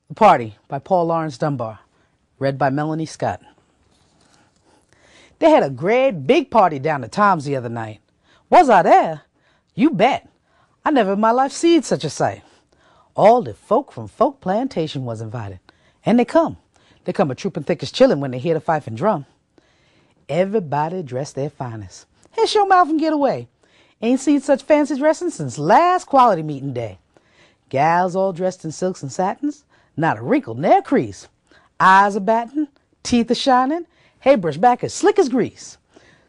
The Party by Paul Laurence Dunbar. Read by Melanie Scott. They had a great big party down at Tom's the other night. Was I there? You bet. I never in my life seed such a sight. All the folk from Folk Plantation was invited. And they come. They come a trooping thick as chillin' when they hear the fife and drum. Everybody dressed their finest. Hush your mouth and get away. Ain't seen such fancy dressing since last quality meeting day. Gals all dressed in silks and satins, not a wrinkle, ne'er crease. Eyes a battin', teeth a shining, hair brushed back as slick as grease.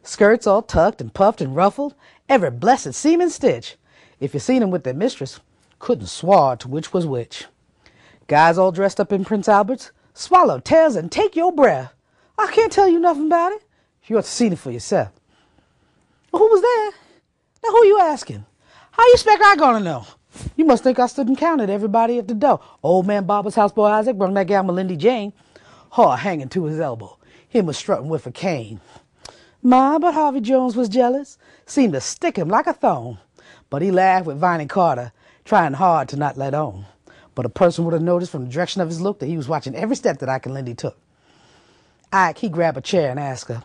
Skirts all tucked and puffed and ruffled, every blessed seam and stitch. If you seen 'em with their mistress, couldn't swar to which was which. Guys all dressed up in Prince Alberts, swallow tails and take your breath. I can't tell you nothing about it. You ought to seen it for yourself. Well, who was there? Now who you asking? How you expect I gonna know? You must think I stood and counted everybody at the door. Old man Barbara's houseboy Isaac brung that gal Melindy Jane. Haw hanging to his elbow. Him was strutting with a cane. My, but Harvey Jones was jealous. Seemed to stick him like a thorn. But he laughed with Vine and Carter, trying hard to not let on. But a person would have noticed from the direction of his look that he was watching every step that Ike and Lindy took. Ike, he grabbed a chair and asked her,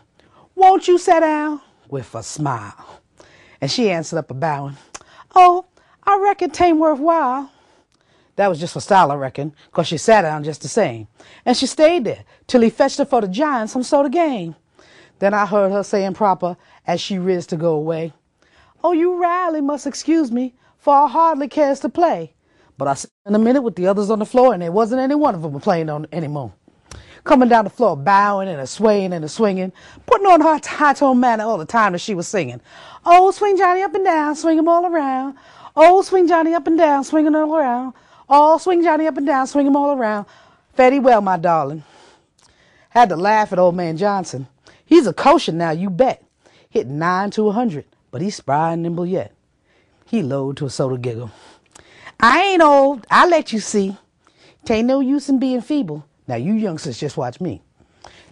"Won't you sit down?" with a smile. And she answered up a bowing, "Oh, I reckon 'tain't worthwhile." That was just for style, I reckon, 'cause she sat down just the same. And she stayed there till he fetched her for the giant some sort of game. Then I heard her saying proper, as she riz to go away, "Oh, you Riley must excuse me, for I hardly cares to play." But I sat in a minute with the others on the floor, and there wasn't any one of them playing on anymore. Coming down the floor, bowing and a swaying and a swinging, putting on her high-tone manner all the time that she was singing. "Oh, swing Johnny up and down, swing him all around. Oh, swing Johnny up and down, swing him all around. Oh, swing Johnny up and down, swing him all around. Fare thee well, my darling." Had to laugh at old man Johnson. He's a kosher now, you bet. Hitting 9 to 100, but he's spry and nimble yet. He lowed to a sort of giggle. "I ain't old, I let you see. 'Tain't no use in being feeble. Now you youngsters just watch me."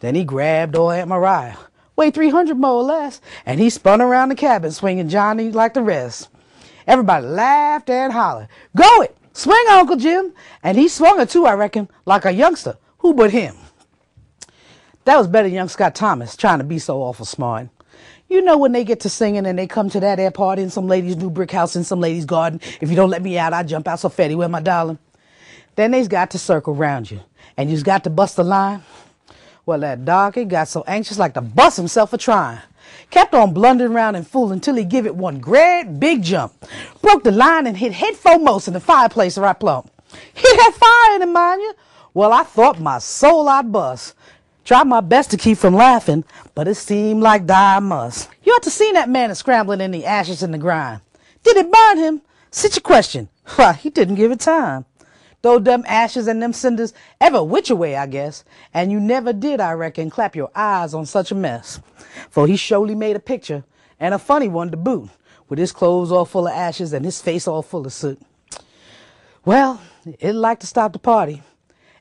Then he grabbed old Aunt Mariah, weighed 300 more or less, and he spun around the cabin swinging Johnny like the rest. Everybody laughed and hollered, "Go it! Swing, Uncle Jim!" And he swung it too, I reckon, like a youngster. Who but him? That was better than young Scott Thomas, trying to be so awful smart. You know when they get to singing and they come to that air party in some lady's new brick house in some lady's garden, if you don't let me out, I jump out so fatty with my darling. Then they's got to circle round you, and you's got to bust the line. Well, that darky got so anxious like to bust himself a trying. Kept on blundering around and fooling till he give it one great big jump. Broke the line and hit head foremost in the fireplace right plump. He had fire in him, mind you. Well, I thought my soul I'd bust. Tried my best to keep from laughing, but it seemed like die I must. You ought to seen that man scrambling in the ashes and the grime. Did it burn him? Such a question. Why, he didn't give it time. Though them ashes and them cinders ever which away, I guess, and you never did, I reckon, clap your eyes on such a mess. For he surely made a picture, and a funny one to boot, with his clothes all full of ashes and his face all full of soot. Well, it'd like to stop the party.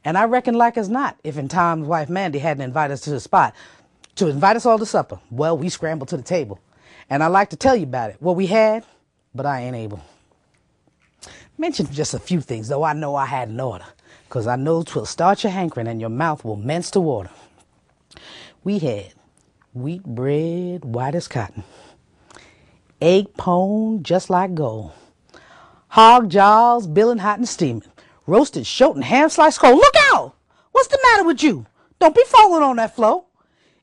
And I reckon like as not, if in Tom's wife Mandy hadn't invited us to the spot, to invite us all to supper. Well, we scrambled to the table. And I'd like to tell you about it, what we had, but I ain't able. Mention just a few things, though I know I had an order, 'cause I know 'twill start your hankering and your mouth will mince to water. We had wheat bread white as cotton, egg pone just like gold, hog jaws billing hot and steaming, roasted shoat and ham sliced cold. Look out! What's the matter with you? Don't be falling on that floor.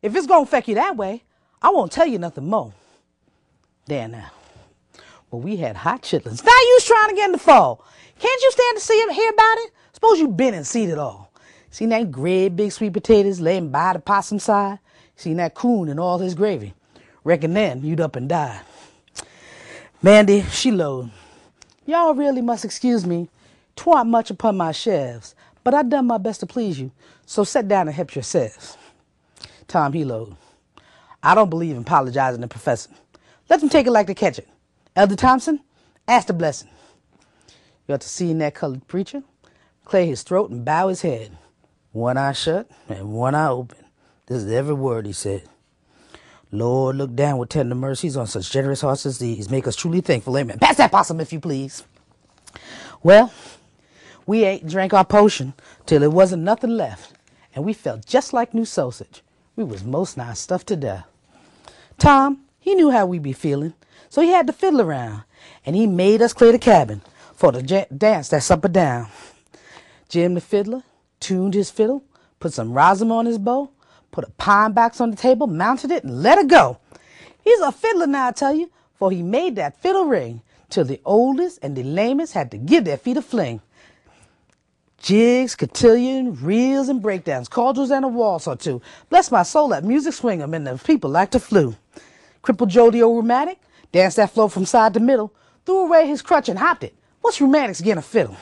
If it's gonna affect you that way, I won't tell you nothing more. There now. Well, we had hot chitlins. Now you's trying to get in the fall. Can't you stand to see it, hear about it? Suppose you been and seen it all. Seen that great big sweet potatoes laying by the possum side? Seen that coon and all his gravy? Reckon then you'd up and died. Mandy, she lowed. "Y'all really must excuse me. 'Twa'n't much upon my shelves, but I done my best to please you, so sit down and help yourselves." Tom, he lowed. "I don't believe in apologizing and professing. Let them take it like they catch it. Elder Thompson, ask the blessing." You ought to see that colored preacher clear his throat and bow his head. One eye shut and one eye open. This is every word he said. "Lord, look down with tender mercies on such generous hearts as these. Make us truly thankful. Amen. Pass that possum, if you please." Well, We ate and drank our potion till there wasn't nothing left, and we felt just like new sausage. We was most nigh stuffed to death. Tom, he knew how we be feeling, so he had to fiddle around, and he made us clear the cabin for the dance that supper down. Jim the fiddler tuned his fiddle, put some rosin on his bow, put a pine box on the table, mounted it, and let it go. He's a fiddler now, I tell you, for he made that fiddle ring till the oldest and the lamest had to give their feet a fling. Jigs, cotillion, reels, and breakdowns, cordials, and a waltz or two. Bless my soul, that music swing 'em, and the people like to flew. Crippled Joe the old rheumatic danced that flow from side to middle, threw away his crutch and hopped it. What's rheumatics getting a fiddle?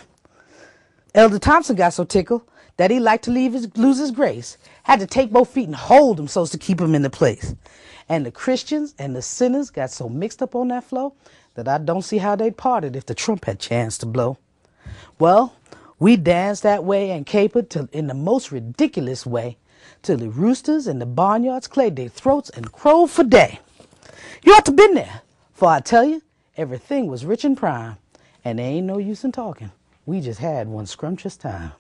Elder Thompson got so tickled that he liked to lose his grace, had to take both feet and hold them so as to keep him into place. And the Christians and the sinners got so mixed up on that flow that I don't see how they'd parted if the trump had chanced to blow. Well, we danced that way and capered in the most ridiculous way till the roosters in the barnyards cleared their throats and crowed for day. You ought to been there, for I tell you, everything was rich and prime, and there ain't no use in talking. We just had one scrumptious time.